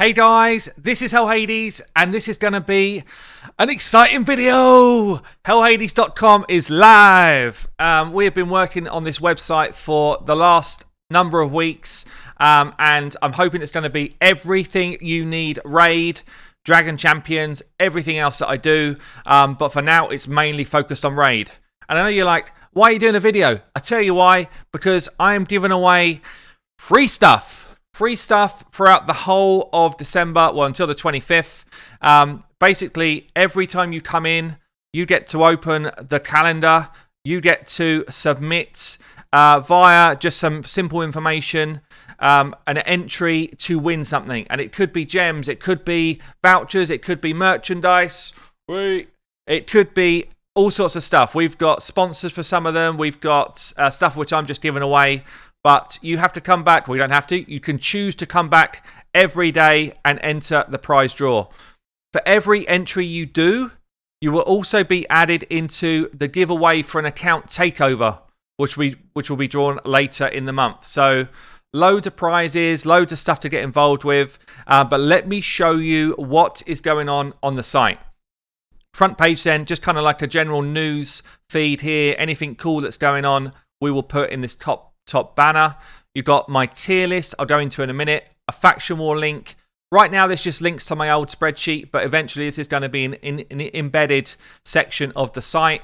Hey guys, this is Hell Hades, and this is going to be an exciting video. Hellhades.com is live. We have been working on this website for the last number of weeks, and I'm hoping it's going to be everything you need: Raid, Dragon Champions, everything else that I do. But for now, it's mainly focused on Raid. And I know you're like, why are you doing a video? I tell you why, because I am giving away free stuff. Free stuff throughout the whole of December, well, until the 25th. Basically, every time you come in, you get to open the calendar. You get to submit via just some simple information, an entry to win something. And it could be gems, it could be vouchers, it could be merchandise. It could be all sorts of stuff. We've got sponsors for some of them. We've got stuff which I'm just giving away. But you have to come back. Well, you don't have to. You can choose to come back every day and enter the prize draw. For every entry you do, you will also be added into the giveaway for an account takeover, which will be drawn later in the month. So loads of prizes, loads of stuff to get involved with. But let me show you what is going on the site. Front page then, just kind of like a general news feed here. Anything cool that's going on, we will put in this top banner. You've got my tier list, I'll go into in a minute, a faction war link. Right now this just links to my old spreadsheet, but eventually this is going to be an embedded section of the site.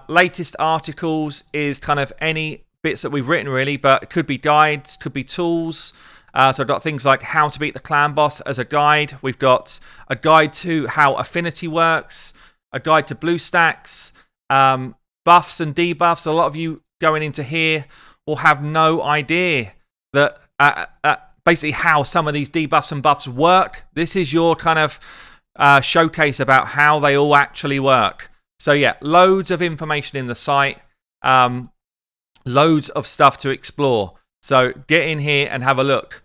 Latest articles is kind of any bits that we've written really, but it could be guides, could be tools. So I've got things like how to beat the clan boss as a guide. We've got a guide to how affinity works, a guide to blue stacks, buffs and debuffs. A lot of you going into here will have no idea that basically how some of these debuffs and buffs work. This is your kind of showcase about how they all actually work. So yeah, loads of information in the site, loads of stuff to explore. So get in here and have a look.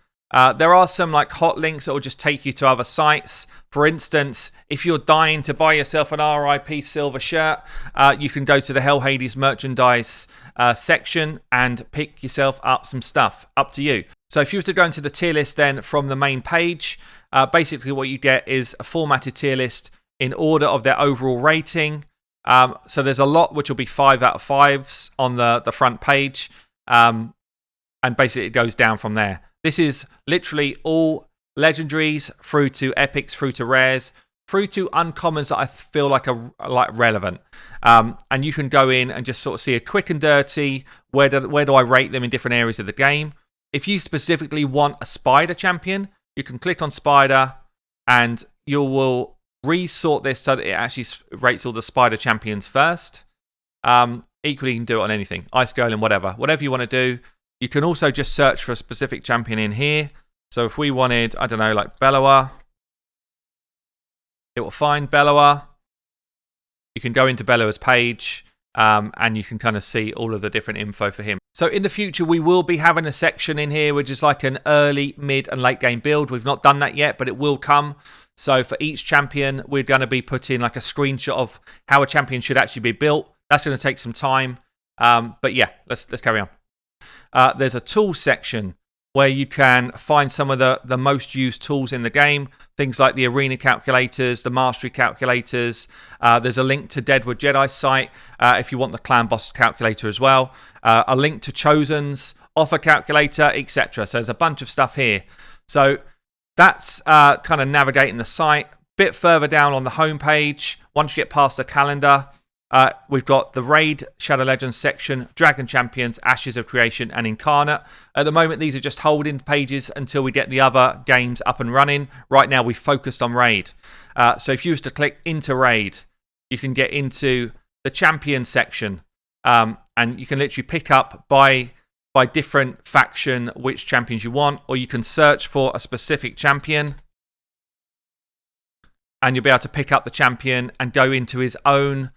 There are some like hot links that will just take you to other sites. For instance, if you're dying to buy yourself an RIP silver shirt, you can go to the Hell Hades merchandise section and pick yourself up some stuff. Up to you. So if you were to go into the tier list then from the main page, basically what you get is a formatted tier list in order of their overall rating. So there's a lot which will be 5 out of 5s on the front page. And basically it goes down from there. This is literally all legendaries through to epics, through to rares, through to uncommons that I feel like are like relevant. And you can go in and just sort of see a quick and dirty, where do I rate them in different areas of the game. If you specifically want a spider champion, you can click on spider and you will resort this so that it actually rates all the spider champions first. Equally, you can do it on anything, ice golem, whatever you want to do. You can also just search for a specific champion in here. So if we wanted, I don't know, like Bellower, it will find Bellower. You can go into Bellower's page and you can kind of see all of the different info for him. So in the future, we will be having a section in here which is like an early, mid and late game build. We've not done that yet, but it will come. So for each champion, we're going to be putting like a screenshot of how a champion should actually be built. That's going to take some time. But yeah, let's carry on. There's a tools section where you can find some of the most used tools in the game. Things like the arena calculators, the mastery calculators. There's a link to Deadwood Jedi's site if you want the clan boss calculator as well. A link to Chosen's offer calculator, etc. So there's a bunch of stuff here. So that's kind of navigating the site. Bit further down on the homepage, once you get past the calendar, we've got the Raid, Shadow Legends section, Dragon Champions, Ashes of Creation, and Incarnate. At the moment, these are just holding pages until we get the other games up and running. Right now, we've focused on Raid. So if you was to click into Raid, you can get into the Champion section. And you can literally pick up by different faction which champions you want, or you can search for a specific champion. And you'll be able to pick up the champion and go into his own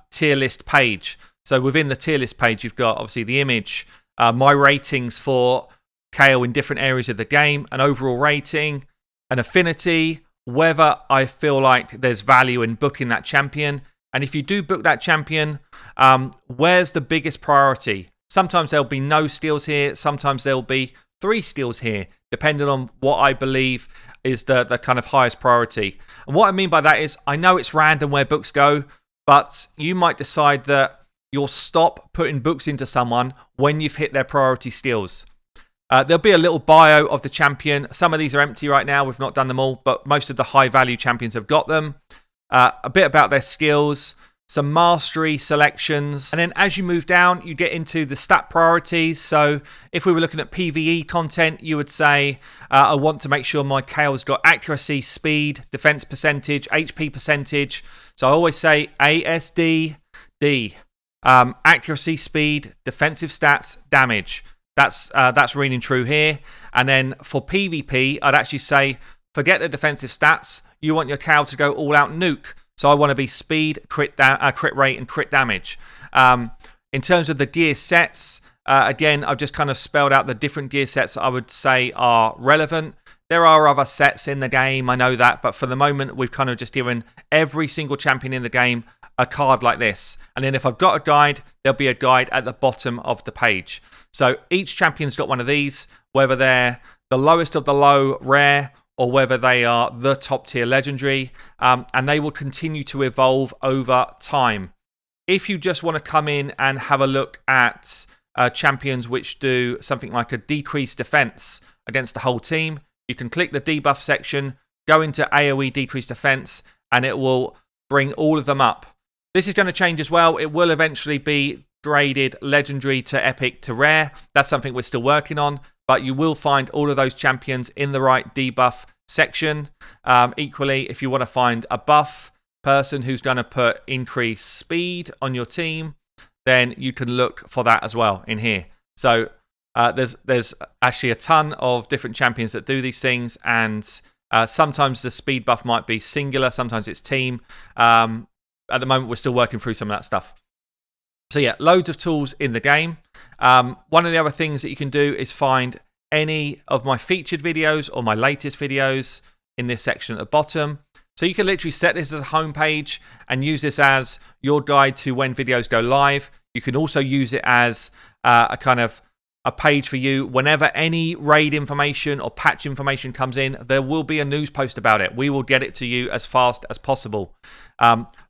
tier list page. So within the tier list page, you've got obviously the image, my ratings for Kale in different areas of the game, an overall rating, an affinity, whether I feel like there's value in booking that champion. And if you do book that champion, where's the biggest priority? Sometimes there'll be no steals here. Sometimes there'll be 3 skills here, depending on what I believe is the kind of highest priority. And what I mean by that is, I know it's random where books go, but you might decide that you'll stop putting books into someone when you've hit their priority skills. There'll be a little bio of the champion. Some of these are empty right now. We've not done them all, but most of the high value champions have got them. A bit about their skills, some mastery selections. And then as you move down, you get into the stat priorities. So if we were looking at PvE content, you would say, I want to make sure my Kale's got accuracy, speed, defense percentage, HP percentage. So I always say ASD, D. Accuracy, speed, defensive stats, damage. That's ringing true here. And then for PvP, I'd actually say, forget the defensive stats. You want your Kale to go all out nuke. So I want to be speed, crit rate, and crit damage. In terms of the gear sets, again, I've just kind of spelled out the different gear sets I would say are relevant. There are other sets in the game, I know that, but for the moment, we've kind of just given every single champion in the game a card like this. And then if I've got a guide, there'll be a guide at the bottom of the page. So each champion's got one of these, whether they're the lowest of the low rare or whether they are the top tier legendary, and they will continue to evolve over time. If you just want to come in and have a look at champions which do something like a decreased defense against the whole team, you can click the debuff section, go into AoE decreased defense, and it will bring all of them up. This is going to change as well. It will eventually be graded legendary to epic to rare. That's something we're still working on, but you will find all of those champions in the right debuff section. Equally, if you want to find a buff person who's going to put increased speed on your team, then you can look for that as well in here. So there's actually a ton of different champions that do these things, and sometimes the speed buff might be singular, sometimes it's team. At the moment, we're still working through some of that stuff. So yeah, loads of tools in the game. One of the other things that you can do is find any of my featured videos or my latest videos in this section at the bottom. So you can literally set this as a home page and use this as your guide to when videos go live. You can also use it as a kind of a page for you. Whenever any raid information or patch information comes in, there will be a news post about it. We will get it to you as fast as possible.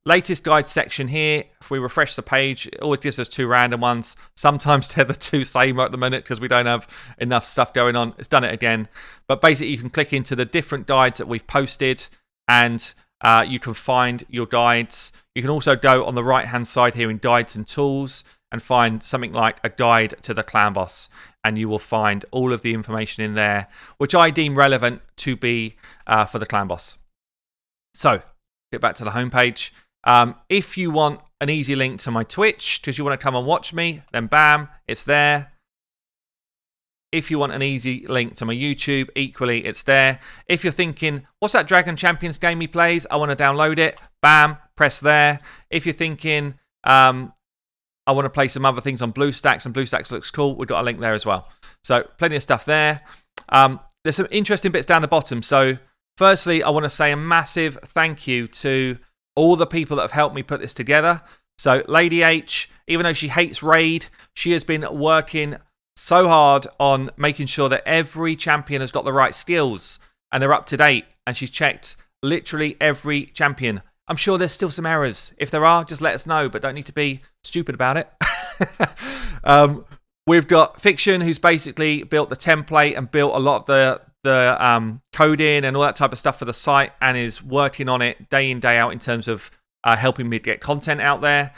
Latest guide section here, if we refresh the page, it always gives us 2 random ones. Sometimes they're the 2 same at the minute because we don't have enough stuff going on. It's done it again. But basically, you can click into the different guides that we've posted, and you can find your guides. You can also go on the right-hand side here in guides and tools and find something like a guide to the clan boss, and you will find all of the information in there, which I deem relevant to be for the clan boss. So, get back to the homepage. If you want an easy link to my Twitch, because you want to come and watch me, then bam, it's there. If you want an easy link to my YouTube, equally, it's there. If you're thinking, what's that Dragon Champions game he plays? I want to download it. Bam, press there. If you're thinking, I want to play some other things on BlueStacks, and BlueStacks looks cool, we've got a link there as well. So, plenty of stuff there. There's some interesting bits down the bottom. So, firstly, I want to say a massive thank you to all the people that have helped me put this together. So, Lady H, even though she hates Raid, she has been working so hard on making sure that every champion has got the right skills and they're up to date. And she's checked literally every champion. I'm sure there's still some errors. If there are, just let us know, but don't need to be stupid about it. We've got Fiction, who's basically built the template and built a lot of the coding and all that type of stuff for the site, and is working on it day in, day out in terms of helping me get content out there.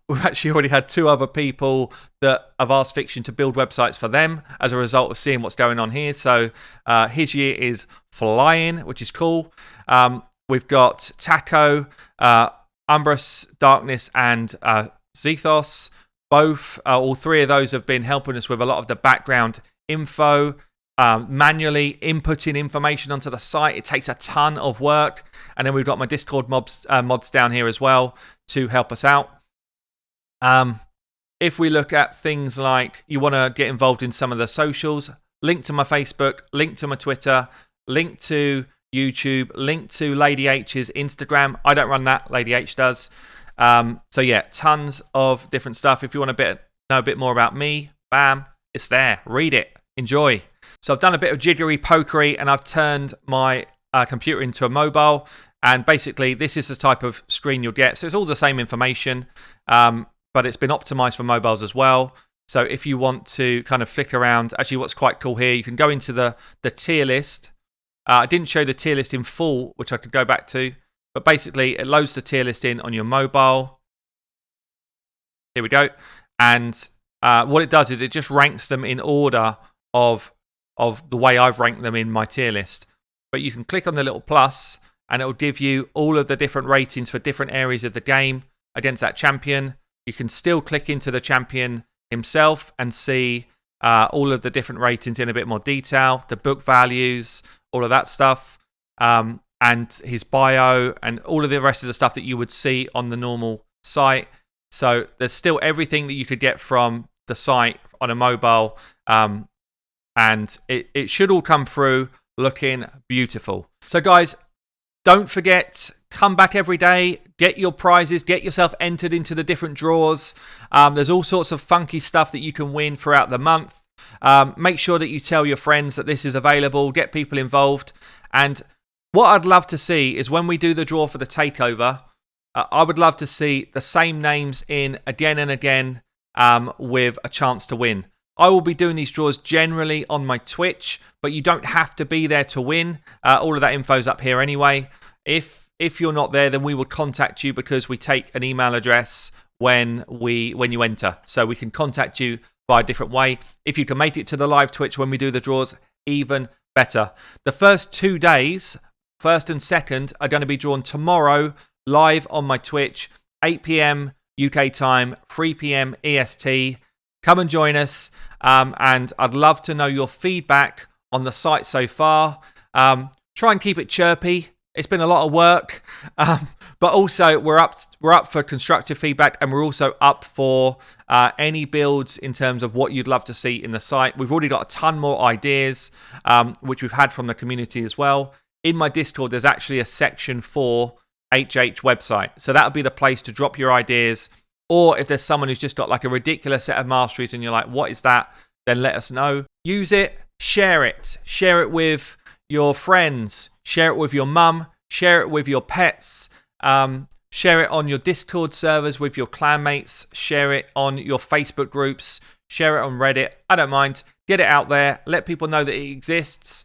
We've actually already had 2 other people that have asked Fiction to build websites for them as a result of seeing what's going on here. So his year is flying, which is cool. We've got Taco, Umbrus, Darkness, and Zethos. Both, all 3 of those have been helping us with a lot of the background info, manually inputting information onto the site. It takes a ton of work. And then we've got my Discord mods down here as well to help us out. If we look at things like you want to get involved in some of the socials, link to my Facebook, link to my Twitter, link to YouTube, link to Lady H's Instagram. I don't run that, Lady H does. So yeah, tons of different stuff. If you want to know a bit more about me, bam, it's there. Read it. Enjoy. So I've done a bit of jiggery pokery and I've turned my computer into a mobile. And basically, this is the type of screen you'll get. So it's all the same information, but it's been optimized for mobiles as well. So if you want to kind of flick around, actually what's quite cool here, you can go into the tier list. I didn't show the tier list in full, which I could go back to. But basically, it loads the tier list in on your mobile. Here we go. And what it does is it just ranks them in order of the way I've ranked them in my tier list. But you can click on the little plus, and it will give you all of the different ratings for different areas of the game against that champion. You can still click into the champion himself and see all of the different ratings in a bit more detail, the book values, all of that stuff, and his bio, and all of the rest of the stuff that you would see on the normal site. So there's still everything that you could get from the site on a mobile, and it should all come through looking beautiful. So guys, don't forget, come back every day, get your prizes, get yourself entered into the different draws. There's all sorts of funky stuff that you can win throughout the month. Make sure that you tell your friends that this is available, get people involved. And what I'd love to see is when we do the draw for the takeover, I would love to see the same names in again and again with a chance to win. I will be doing these draws generally on my Twitch, but you don't have to be there to win. All of that info's up here anyway. If you're not there, then we will contact you because we take an email address when you enter. So we can contact you by a different way. If you can make it to the live Twitch when we do the draws, even better. The first 2 days, first and second, are going to be drawn tomorrow live on my Twitch, 8 p.m. UK time, 3 p.m. EST. Come and join us, and I'd love to know your feedback on the site so far. Try and keep it chirpy. It's been a lot of work, but also we're up for constructive feedback, and we're also up for any builds in terms of what you'd love to see in the site. We've already got a ton more ideas, which we've had from the community as well. In my Discord, there's actually a section for HH website, so that'll be the place to drop your ideas. Or if there's someone who's just got like a ridiculous set of masteries and you're like, what is that? Then let us know. Use it, share it. Share it with your friends. Share it with your mum. Share it with your pets. Share it on your Discord servers with your clanmates. Share it on your Facebook groups. Share it on Reddit. I don't mind. Get it out there. Let people know that it exists.